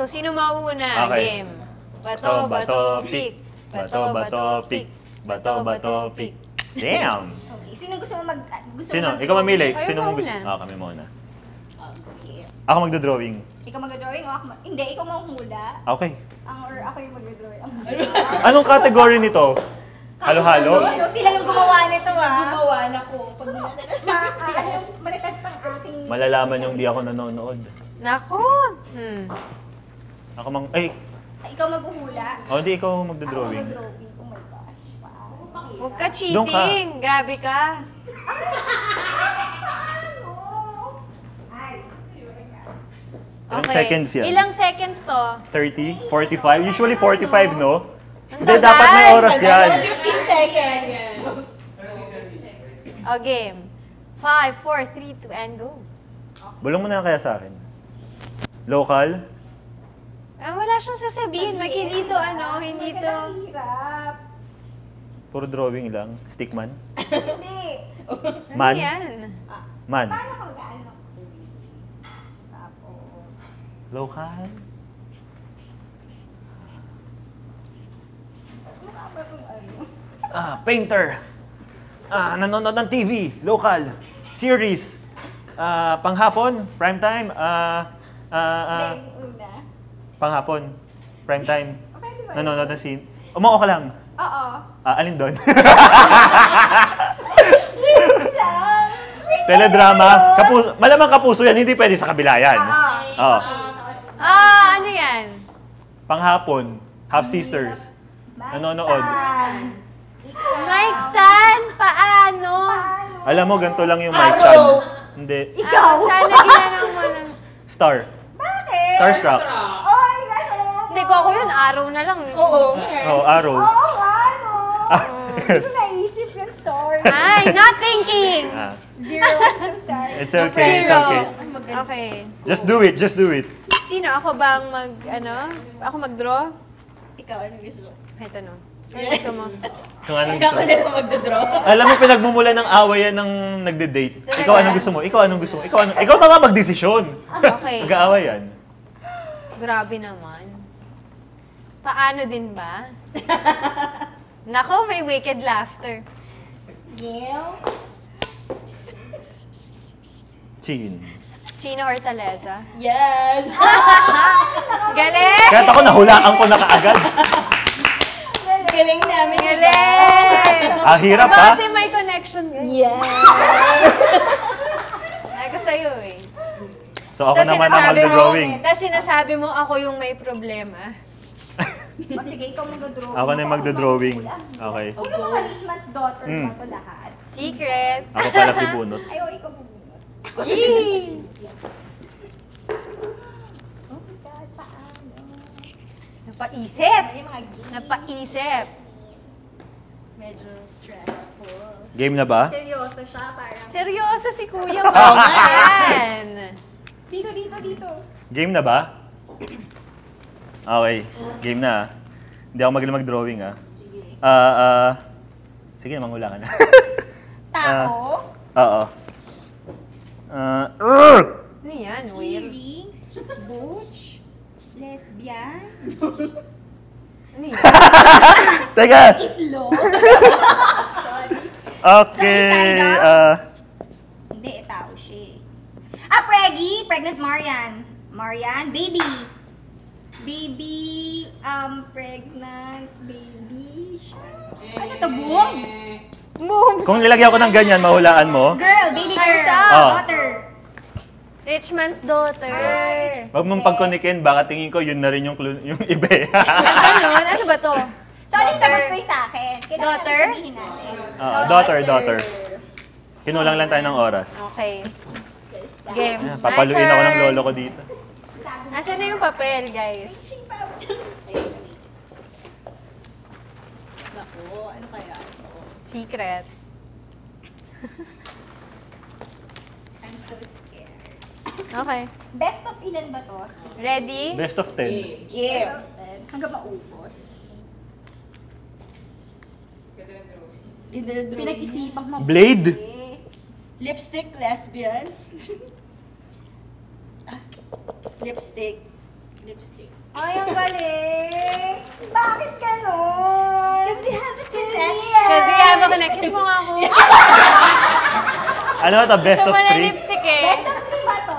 So, sino mauuna? Okay. Game. Bato, bato, pick. Bato, bato, pick. Bato, bato, pick. Damn! Okay. Sino gusto mo Sino? Ikaw mamili. Kayo Sino mo gusto? mauna. Kami muna. Okay. Ako magdodrawing. Ikaw mag-drawing o ako hindi, ikaw mahula. Okay. Or ako yung mag-drawing. Anong category nito? Halo-halo? Sila yung gumawa nito Gumawa na ko. Pag Ano yung manifest ng ating... Malalaman yung di ako nanonood. Nako! Ako ay, Ikaw maghuhula. hindi ikaw Ako magdodrawing. mag-drawing. Oh my gosh. Wow. Huwag ka Doon ka. cheating. Grabe ka. Ilang seconds yan? Ilang seconds to? 30? 45? Usually 45, no? Ang Hindi, tagal. dapat may oras yan. 15 seconds. O, game. 5, 4, 3, 2, and go. Bulong mo na lang kaya sa akin. Local? Wala siyang sasabihin. Hindi to, hindi to. Hirap. Puro drawing lang. Stickman? Hindi. Man? Ano yan? Man? Paano kung gaano? Tapos... Local? Mukha ba kung ano? Painter. Nanonood ng TV. Local. Series. Panghapon. Primetime. Hindi, una. Panghapon. Primetime. Okay, di ba? Nanonood ng scene. Umuo ka lang. Oo. Alin doon? Teledrama. Malamang kapuso yan. Hindi pwede sa kabila yan. Oo. Ano yan? Panghapon. Half Sisters. Nanonood. Mike Tan, paano? Alam mo, ganito lang yung mic tag. Hindi. Ikaw! Sana ginanong mo na. Star. Bakit? Starstruck. Oh my gosh, wala mo. Hindi ko ako yun, araw na lang. Oo. Oh, Arrow. Oo nga, no? Hindi ko naisip yun, sorry. Ay, not thinking! Zero, I'm so sorry. It's okay, it's okay. Okay. Just do it, just do it. Sino? Ako bang Ako mag-draw? Ikaw, ano gusto mo? Ito no. Ano gusto mo? Kung anong Ikaw gusto. din ako magdodraw. Alam mo, pinagmumula ng awayan ng nagde-date. Ikaw anong gusto mo? Ikaw anong gusto mo? Ikaw na nga magdesisyon. Okay. Mag-aaway yan. Grabe naman. Paano din ba? Nako, may wicked laughter. Gil? Chin. Chino or Taleza? Yes! Galing! Kaya ako nahulaan ko na kaagad. Galing namin. Galing! Hirap ha? Kasi may connection. Yes! Ay, ko sa'yo eh. So ako naman ang magdodrawing. Tapos sinasabi mo ako yung may problema. O sige, ikaw mag-drawing. Ako na yung magdodrawing. Okay. Sino mga rich man's daughter ba ito lahat? Secret. Ako pala pibunot. Ay, ikaw bubunot. Yee! Oh my God, paano? Napaisip. Ay, mga games. Napaisip. Medyo stressful. Game na ba? Seryoso siya, parang. Seryoso si Kuya mo. Yan. Dito. Game na ba? Okay, game na. Hindi ako magaling mag-drawing sige, manghula ka na. Tao? Oo. Ano yan? Weird. Feelings? Butch? Lesbian? Ano yan? Teka! Itlog? Okay, Hindi, tao siya. Preggy! Pregnant Marian. Marian, baby. Baby, pregnant baby. Ano to, boom? Boom! kung nilagyan ko ng ganyan, mahulaan mo. Girl, baby girl. Oh. Daughter. Rich man's daughter. Huwag mong pagkonikin, baka tingin ko yun na rin yung iba eh. Ganon? Ano ba to? So, anong sagot ko yung sa akin? Kailangan Daughter? sabihin natin. Daughter. Kinulang lang tayo ng oras. Okay. Game. Ayan, papaluin ako ng lolo ko dito. Asan na yung papel, guys? Naku, ano kaya? Secret. I'm so scared. Okay. Best of ilan ba to? Ready? Best of 10. Give. Hanggang maubos. Ganda na drawing. Pinag-isipang mabuti. Blade? Lipstick, lesbian. Lipstick. Lipstick. Ay, ang galing! Bakit ganon? Because we have a connection. Kasi yaba ka na, kiss mo nga ako. Ano to? Best Gusto of mo na 3? lipstick eh. Best of 3 ba to?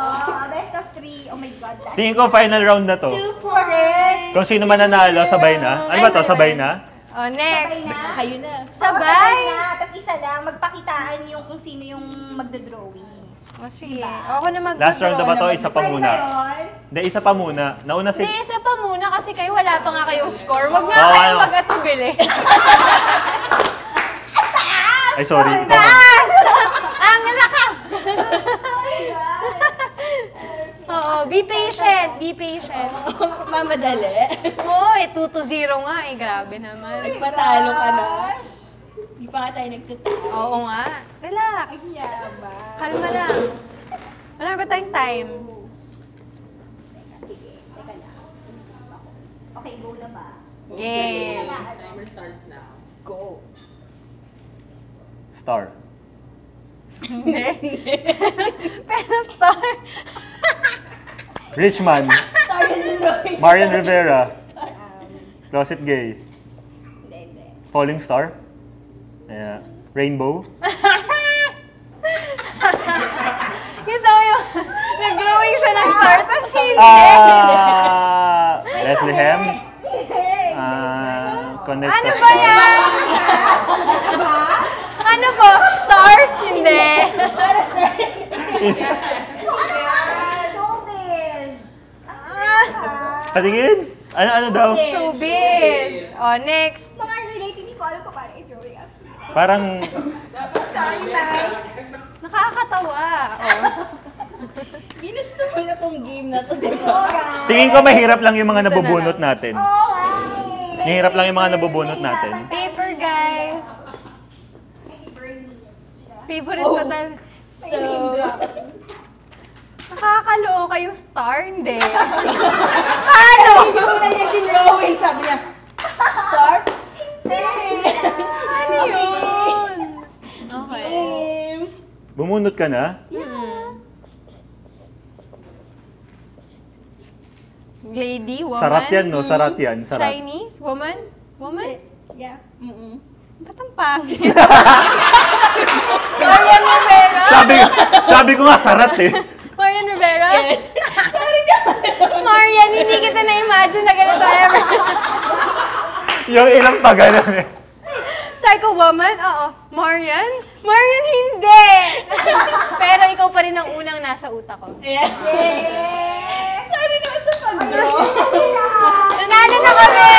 Best of 3. Oh my God. That's Tingin ko final round na to. 2 points. Kung sino mananalo, sabay na. Ano ba to? Sabay na? Oh, Sabay next. na. Kayo na. Sabay. na. Tapos isa lang, magpakitaan yung kung sino yung magdodrawing. O sige, ako na mag-draw. Last round na ba to? Isa pa Try muna. na yun. Hindi, isa pa muna. Nauna si... Hindi, isa pa muna kasi kayo wala pa nga kayong score. Wag nga Oo, kayo ano? mag-atubili. Ay, sorry. Taas! Ang lakas! Oo, be patient. Be patient. Mamadali. Oo, 2-0 nga eh. Grabe naman. Nagpatalo ka na. Hindi pa nga tayo nagtatalo. Oo nga. Relax. Kalma lang. Wala ba tayong time? Sige, teka lang. Okay, go na ba? Yay! Timer starts now. Go. Star. Hindi. Pero star. Richman. Started drawing. Marian Rivera. Closet Gay. Hindi. Falling Star. Yeah. Rainbow. Gusto ko yung nag-growing siya ng star, tapos hindi. Bethlehem. Connect Ano sa ba Star. yan? Ano po? Star? Hindi. Showbiz! Patingin. Ano daw? Showbiz. O, next. Mga related, hindi ko alam kung paano i-drawing up. Parang... Sorry, Mike. Nakakatawa. O. Ginusto mo na tong game na to, di Oh, ba? guys. Tingin ko mahirap lang yung mga nabubunot natin. Oh, wow. Mahirap lang yung mga nabubunot natin. Paper, guys. Favorite ko talaga. So, Nakakaloka yung star, hindi. ano? Yung na niya din-drawing, sabi niya, start? Ano yun? Okay. Game. Bumunot ka na? Lady, woman. Sarat yan, no? Sarat yan. Sarat. Chinese, woman. Woman? Yeah. Mm-mm. Ba't ang pangit? Marian Rivera? Sabi ko nga, sarat eh. Marian Rivera? Yes. Sorry na. Marian, hindi kita na-imagine na ganito ever. Yung ilang pa ganun eh. Sabi ko, woman? Oo. Marian? Marian, hindi! Pero ikaw pa rin ang unang nasa utak ko. Yeah. Sorry naman sa pag-draw. Nanalo na kami!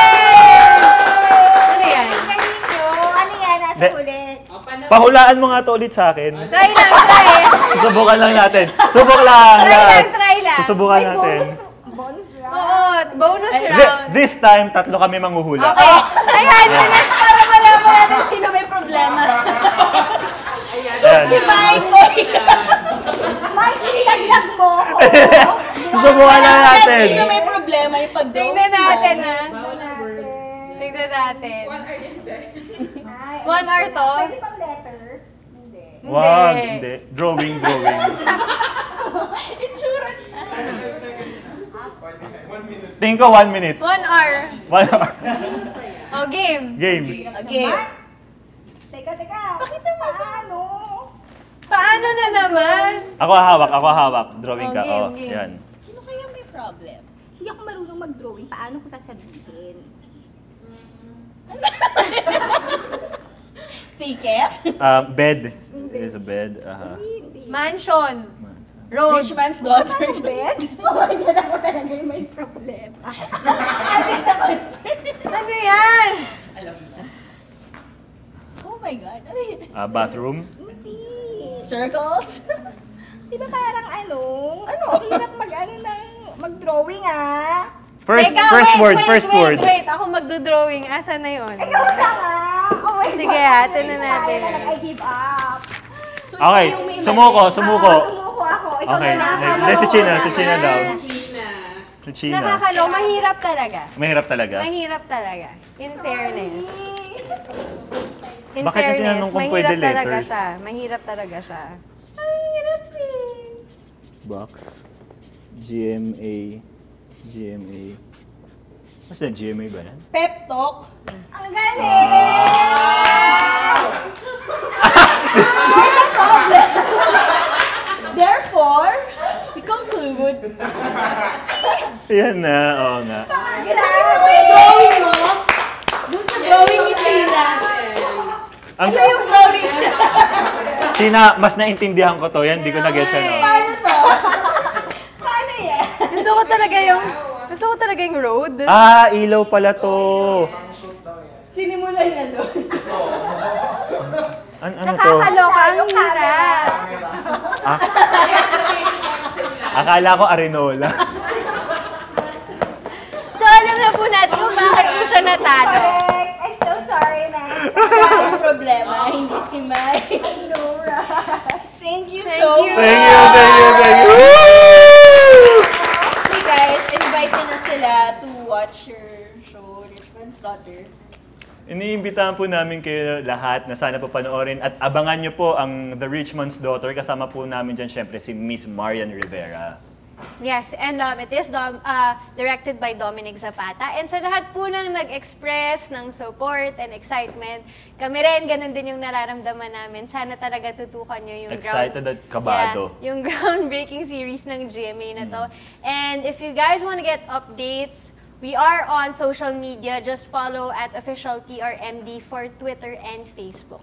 Ano yan? Ano yan? Nasa De- ulit. Pahulaan mo nga to ulit sa akin. Try lang, try. Susubukan lang natin. Subok lang. Try lang, last. try lang. Susubukan May natin. bonus round. Oo, bonus round. This time, tatlo kami manghuhula. Okay. Ayan, yun na. Para malaman natin sino may problema. Ayan. Si Mike. Mike, itinaglag mo ako. Susubukan lang natin. Sino may problema yung pag-draw? Tingnan natin, ha? Natin. Tingnan natin. Ay, 1 hour to? Pwede pang letter? Hindi. Wag, hindi. Drawing. Itsura. Tingin ko 1 minute. 1 hour. 1 hour. O, game. Game. Okay. Teka. Pakita mo sa ano. Paano na naman? Ako hawak. Drawing ka. Oh, Oh, game. yan. Sino kaya may problem? Hindi ako marunong mag-drawing. Paano ko sasabihin? Ticket? Bed. There's a bed. Mansion. Road. Rich man's daughter. Bed? Oh my God, ako talaga yung may problema. At least ako. Ano yan? Oh my God. Bathroom. Hindi. Circles? Di ba parang ano? Ang hirap mag-drawing ah. Teka, First word. Wait, ako magdo-drawing. Asan na yun? Ikaw na nga. Oh my Sige, God. atin na natin. I give up. So, Okay, ikaw yung may sumuko. Sumuko ako. Ikaw Okay, na lang. hindi, si China daw. Si China. Nakakalo. Mahirap talaga. Mahirap talaga. Mahirap talaga. In fairness. In Bakit hindi tinanong kung mahirap pwede talaga letters? siya. Mahirap talaga siya. Mahirap eh. Box. GMA. GMA. Basta GMA ba yan? Pep talk. Ang galing! Therefore, we conclude. Yan na, oo nga. Nakita mo yung drawing mo? Dun sa drawing ni Tina. Ang, Ito yung drawing niya. Tina, mas naintindihan ko to. Yan, di ko na-get siya, no? Paano to? Paano yan? Gusto ko talaga yung road. Ah, ilaw pala to. Sinimulan niya doon. Ano to? Nakakaloka ang hirap. Ah? Akala ko Arenola. So, alam na po natin kung bakit po siya natalo. Correct! I'm so sorry, man. Siya ang problema, hindi si Mai. Nora. Thank you Thank so you. much. Thank you, thank you, thank you. Hey guys, invite nyo na sila to watch your show, Richmond's Daughter. Iniimbitahan po namin kayo lahat na sana papanoorin at abangan nyo po ang The Richmond's Daughter. Kasama po namin dyan syempre si Miss Marian Rivera. Yes, and it is directed by Dominic Zapata. And sa lahat po ng nag-express ng support and excitement, kami rin, ganun din yung nararamdaman namin. Sana talaga tutukan nyo yung Excited at kabado. Yeah, yung groundbreaking series ng GMA na to. And if you guys want to get updates, we are on social media. Just follow at official TRMD for Twitter and Facebook.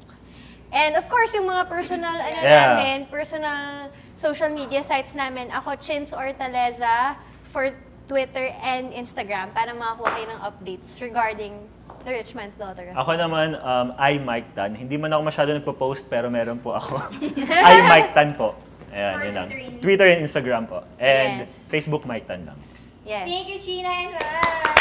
And of course, yung mga personal, namin, personal social media sites namin, ako, Chins Ortaleza, for Twitter and Instagram, para makakuha kayo ng updates regarding The Richmond's Daughter. Ako naman, I Mike Tan. Hindi man ako masyado nagpo-post pero meron po ako. I Mike Tan po. Ayan, yun lang. Twitter and Instagram po. And Yes. Facebook Mike Tan lang. Yes. Thank you, Gina and Ram.